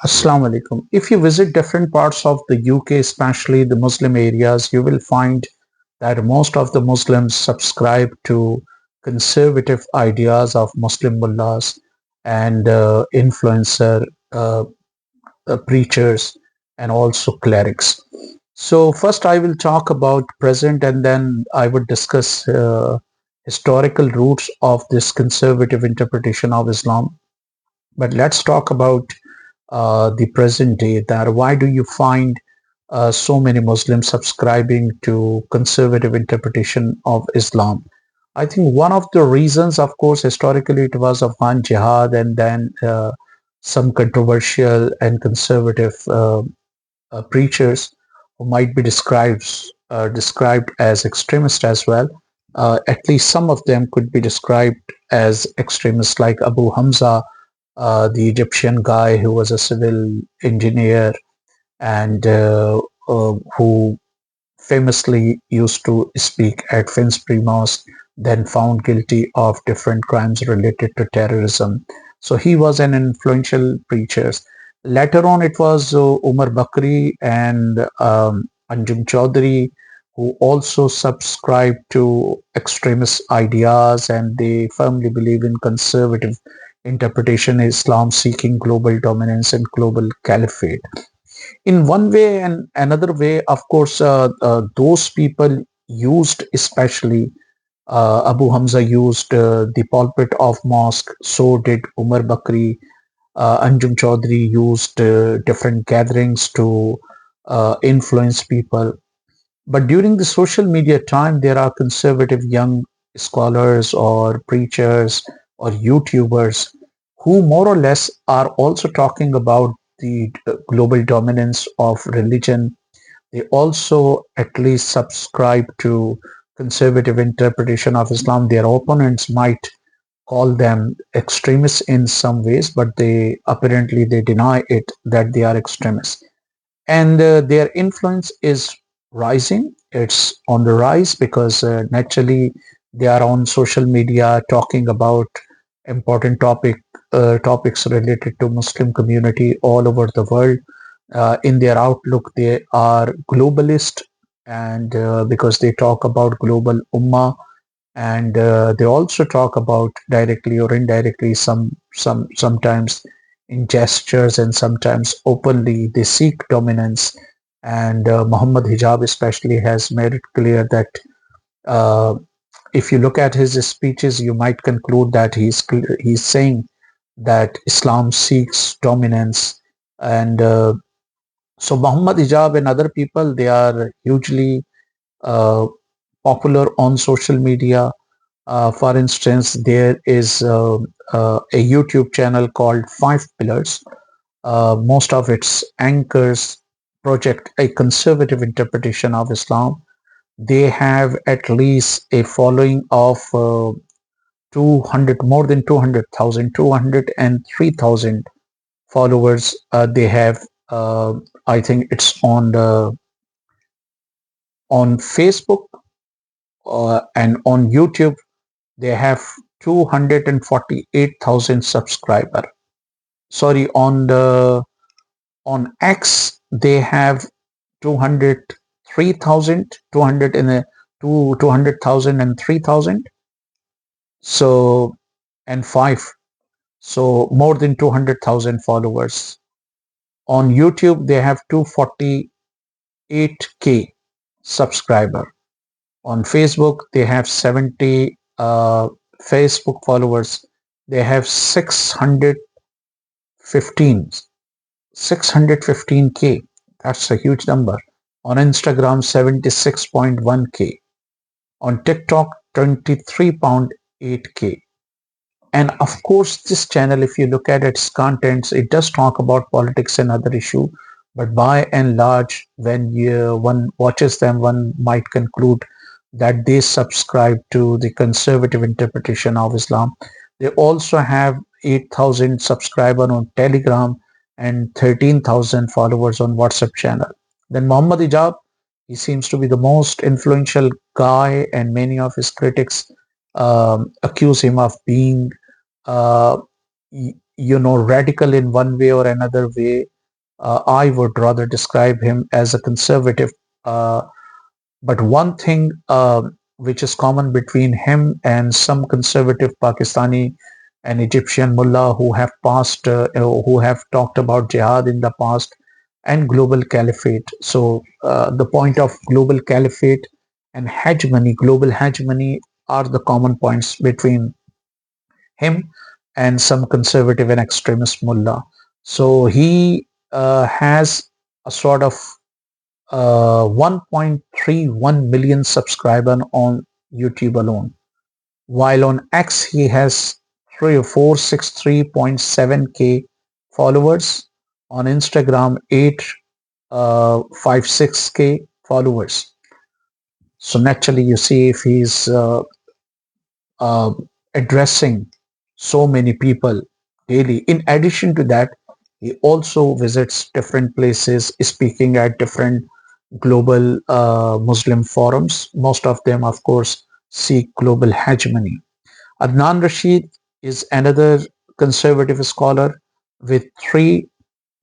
Assalamu alaikum. If you visit different parts of the UK, especially the Muslim areas, you will find that most of the Muslims subscribe to conservative ideas of Muslim mullahs and influencer uh, preachers and also clerics. So first I will talk about present and then I would discuss historical roots of this conservative interpretation of Islam. But let's talk about the present day, that why do you find so many Muslims subscribing to conservative interpretation of Islam? I think one of the reasons, of course, historically it was Afghan jihad and then some controversial and conservative preachers who might be described as extremist as well. At least some of them could be described as extremists, like Abu Hamza, the Egyptian guy who was a civil engineer and who famously used to speak at Finsbury Mosque, then found guilty of different crimes related to terrorism. So he was an influential preacher. Later on, it was Umar Bakri and Anjum Chaudhary who also subscribed to extremist ideas, and they firmly believe in conservative interpretation Islam seeking global dominance and global caliphate. In one way and another way, of course, those people used, especially Abu Hamza used the pulpit of mosque, so did Umar Bakri. Anjum Chaudhary used different gatherings to influence people. But during the social media time, there are conservative young scholars or preachers or YouTubers who more or less are also talking about the global dominance of religion. They also at least subscribe to conservative interpretation of Islam. Their opponents might call them extremists in some ways, but they deny it that they are extremists, and their influence is rising. It's on the rise because naturally they are on social media talking about important topics related to Muslim community all over the world. In their outlook, they are globalist, and because they talk about global ummah, and they also talk about directly or indirectly, sometimes in gestures and sometimes openly, they seek dominance. And Mohammed Hijab especially has made it clear that uh, if you look at his speeches, you might conclude that he's saying that Islam seeks dominance. And so Mohammed Hijab and other people, they are hugely uh, popular on social media. For instance, there is a YouTube channel called 5pillars. Most of its anchors project a conservative interpretation of Islam. They have at least a following of 200, more than 200,000, 203,000 followers. They have, I think it's on Facebook and on YouTube. They have 248,000 subscriber. Sorry, on X they have 203,000, 200 and 200,000 and 3,000. So and five, so more than 200,000 followers. On YouTube they have 248K subscriber. On Facebook they have 70 Facebook followers. They have 615 615K. That's a huge number. On Instagram, 76.1K. On TikTok, 23.8K. And of course, this channel, if you look at its contents, it does talk about politics and other issue. But by and large, when one watches them, one might conclude that they subscribe to the conservative interpretation of Islam. They also have 8,000 subscribers on Telegram and 13,000 followers on WhatsApp channel. Then Mohammed Hijab, he seems to be the most influential guy, and many of his critics accuse him of being uh, radical in one way or another way. I would rather describe him as a conservative. Uh, but one thing which is common between him and some conservative Pakistani and Egyptian mullah who have who have talked about jihad in the past and global caliphate. So the point of global caliphate and hegemony, global hegemony, are the common points between him and some conservative and extremist mullah. So he has a sort of 1.31 million subscribers on YouTube alone, while on X he has 463.7k followers, on Instagram 856k followers. So naturally, you see if he's uh, addressing so many people daily. In addition to that, he also visits different places, speaking at different global Muslim forums. Most of them, of course, seek global hegemony. Adnan Rashid is another conservative scholar with 3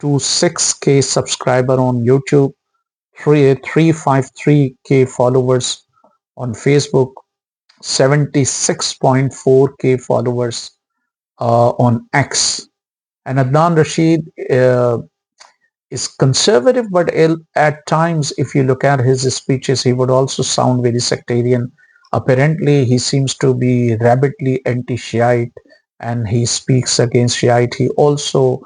to 6k subscriber on YouTube, 353k followers on Facebook, 76.4k followers on X. And Adnan Rashid is conservative, but at times, if you look at his speeches, he would also sound very sectarian. Apparently, he seems to be rabidly anti-Shiite, and he speaks against Shiite. He also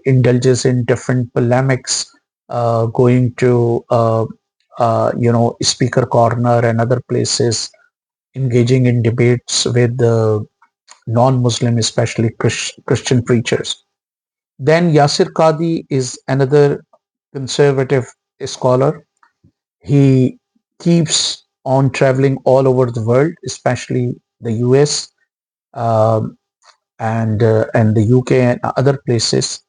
indulges in different polemics, going to speaker corner and other places, engaging in debates with non-Muslim, especially Christian preachers. Then Yasir Qadhi is another conservative scholar. He keeps on traveling all over the world, especially the US, um, and the UK and other places.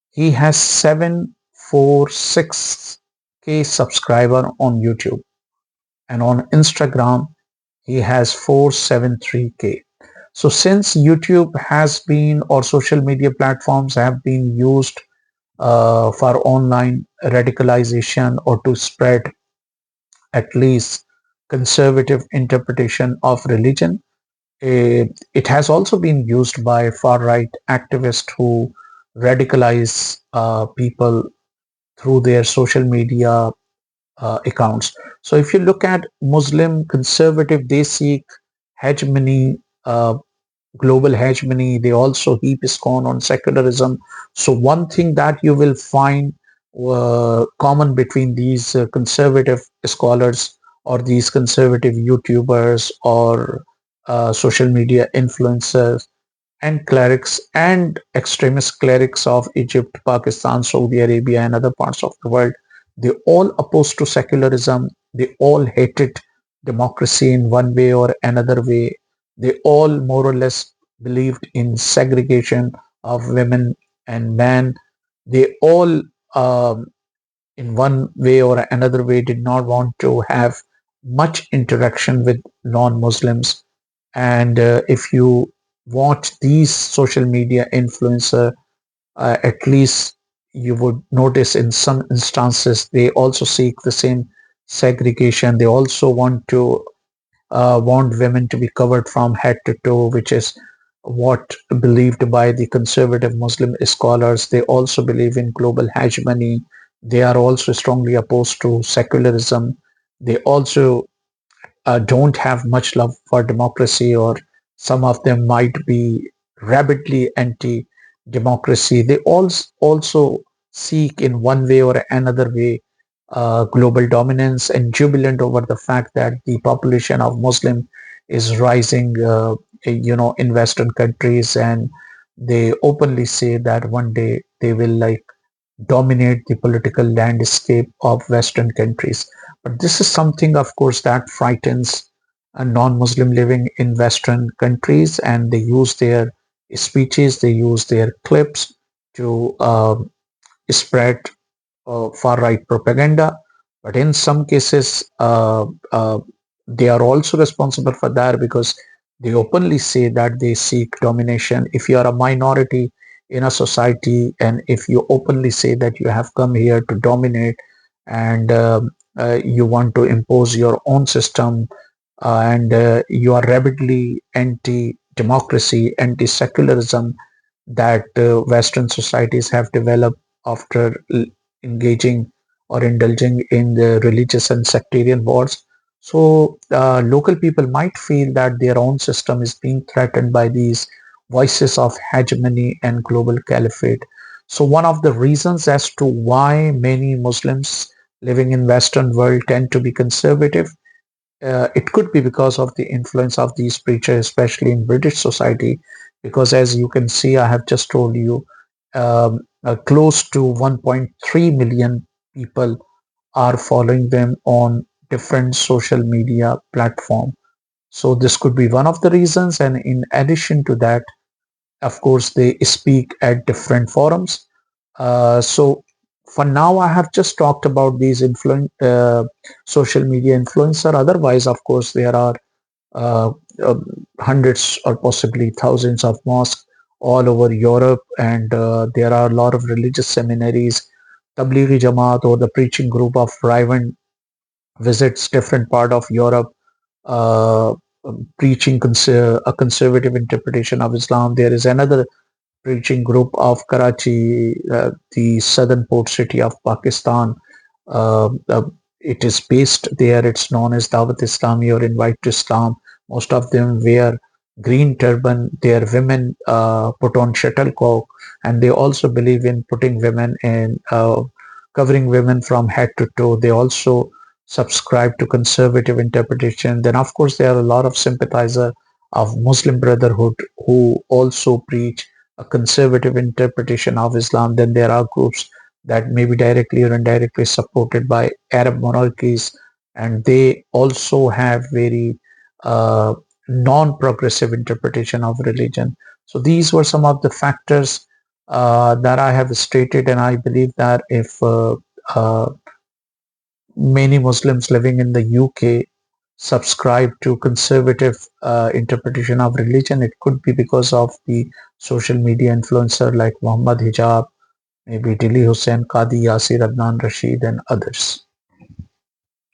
He has 746k subscriber on YouTube, and on Instagram he has 473k. So since YouTube has been, or social media platforms have been used for online radicalization or to spread at least conservative interpretation of religion, it has also been used by far right activists who radicalize people through their social media accounts. So if you look at Muslim conservative, they seek hegemony, global hegemony. They also heap scorn on secularism. So one thing that you will find common between these conservative scholars or these conservative YouTubers or social media influencers and clerics and extremist clerics of Egypt, Pakistan, Saudi Arabia, and other parts of the world, they all opposed to secularism. They all hated democracy in one way or another way. They all more or less believed in segregation of women and men. They all, in one way or another way, did not want to have much interaction with non-Muslims. And if you watch these social media influencer, at least you would notice in some instances they also seek the same segregation. They also want women to be covered from head to toe, which is what believed by the conservative Muslim scholars. They also believe in global hegemony. They are also strongly opposed to secularism. They also don't have much love for democracy, or some of them might be rabidly anti-democracy. They also seek in one way or another way global dominance, and jubilant over the fact that the population of Muslim is rising, in Western countries, and they openly say that one day they will like dominate the political landscape of Western countries. But this is something, of course, that frightens a non-Muslim living in Western countries, and they use their speeches, they use their clips to spread far-right propaganda. But in some cases, they are also responsible for that, because They openly say that they seek domination. If you are a minority in a society, and if you openly say that you have come here to dominate, and you want to impose your own system, and you are rabidly anti-democracy, anti-secularism that Western societies have developed after engaging or indulging in the religious and sectarian wars. So local people might feel that their own system is being threatened by these voices of hegemony and global caliphate. So one of the reasons as to why many Muslims living in Western world tend to be conservative, it could be because of the influence of these preachers, especially in British society, because as you can see, I have just told you, close to 1.3 million people are following them on different social media platform. So this could be one of the reasons. And in addition to that, of course, they speak at different forums. So for now, I have just talked about these social media influencer. Otherwise, of course, there are uh, um, hundreds or possibly thousands of mosques all over Europe, and there are a lot of religious seminaries. Tablighi Jamaat, or the preaching group of Riven, visits different part of Europe, uh, preaching a conservative interpretation of Islam. There is another preaching group of Karachi, the southern port city of Pakistan. Uh, uh, it is based there. It's known as Dawat Islami, or Invite to Islam. Most of them wear green turban. Their women put on shuttlecock, and they also believe in putting women in covering women from head to toe. They also subscribe to conservative interpretation. Then, of course, there are a lot of sympathizer of Muslim Brotherhood who also preach a conservative interpretation of Islam. Then there are groups that may be directly or indirectly supported by Arab monarchies, and they also have very uh, non-progressive interpretation of religion. So these were some of the factors that I have stated, and I believe that if uh, many Muslims living in the UK subscribe to conservative interpretation of religion, it could be because of the social media influencer like Mohammed Hijab, maybe Dili Hussain Qadhi, Yasir Adnan Rashid, and others.